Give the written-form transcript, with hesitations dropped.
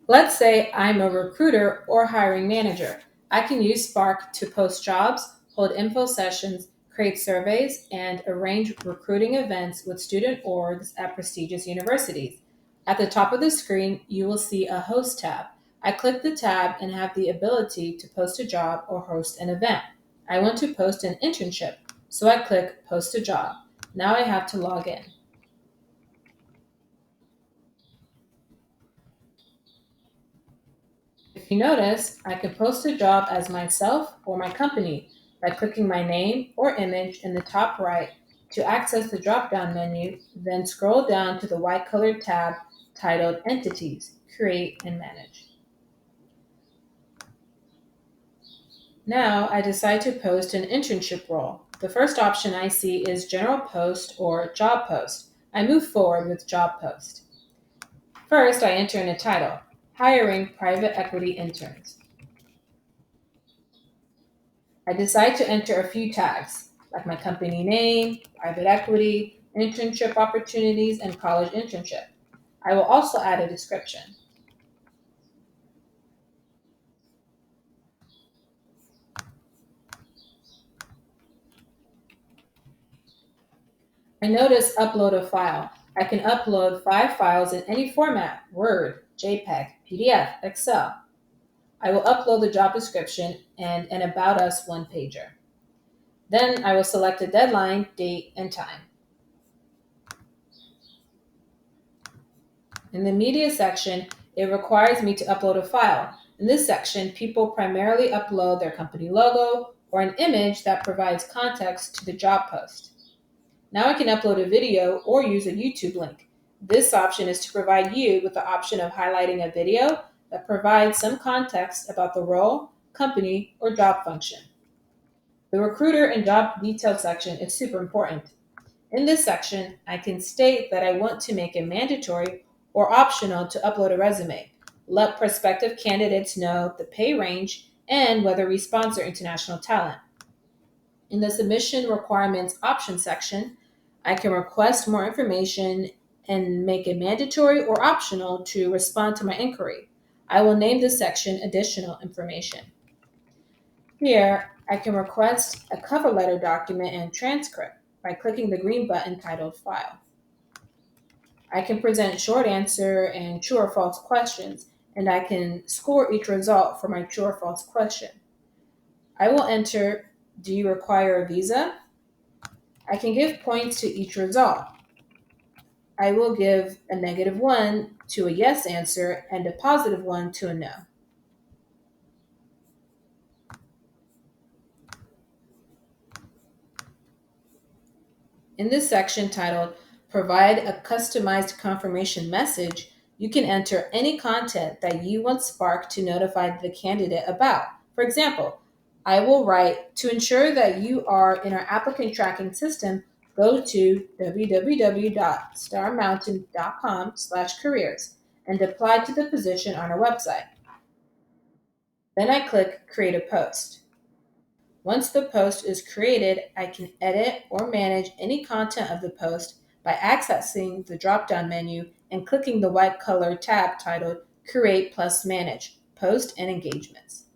Let's say I'm a recruiter or hiring manager. I can use Spark to post jobs, hold info sessions, create surveys, and arrange recruiting events with student orgs at prestigious universities. At the top of the screen, you will see a host tab. I click the tab and have the ability to post a job or host an event. I want to post an internship, so I click Post a Job. Now I have to log in. If you notice, I can post a job as myself or my company by clicking my name or image in the top right to access the drop down menu, then scroll down to the white colored tab titled Entities, Create and Manage. Now I decide to post an internship role. The first option I see is General Post or Job Post. I move forward with Job Post. First, I enter in a title, Hiring Private Equity Interns. I decide to enter a few tags, like my company name, private equity, internship opportunities, and college internship. I will also add a description. I notice upload a file. I can upload 5 files in any format, Word, JPEG, PDF, Excel. I will upload the job description and an About Us one-pager. Then I will select a deadline, date, and time. In the media section, it requires me to upload a file. In this section, people primarily upload their company logo or an image that provides context to the job post. Now I can upload a video or use a YouTube link. This option is to provide you with the option of highlighting a video that provides some context about the role, company, or job function. The recruiter and job detail section is super important. In this section, I can state that I want to make it mandatory or optional to upload a resume, let prospective candidates know the pay range, and whether we sponsor international talent. In the submission requirements option section, I can request more information and make it mandatory or optional to respond to my inquiry. I will name this section additional information. Here, I can request a cover letter document and transcript by clicking the green button titled File. I can present short answer and true or false questions, and I can score each result for my true or false question. I will enter, do you require a visa? I can give points to each result. I will give a -1 to a yes answer and a +1 to a no. In this section titled Provide a Customized Confirmation Message, you can enter any content that you want Spark to notify the candidate about. For example, I will write, to ensure that you are in our applicant tracking system, go to www.starmountain.com/careers and apply to the position on our website. Then I click Create a Post. Once the post is created, I can edit or manage any content of the post by accessing the drop down menu and clicking the white colored tab titled Create plus Manage Post and Engagements.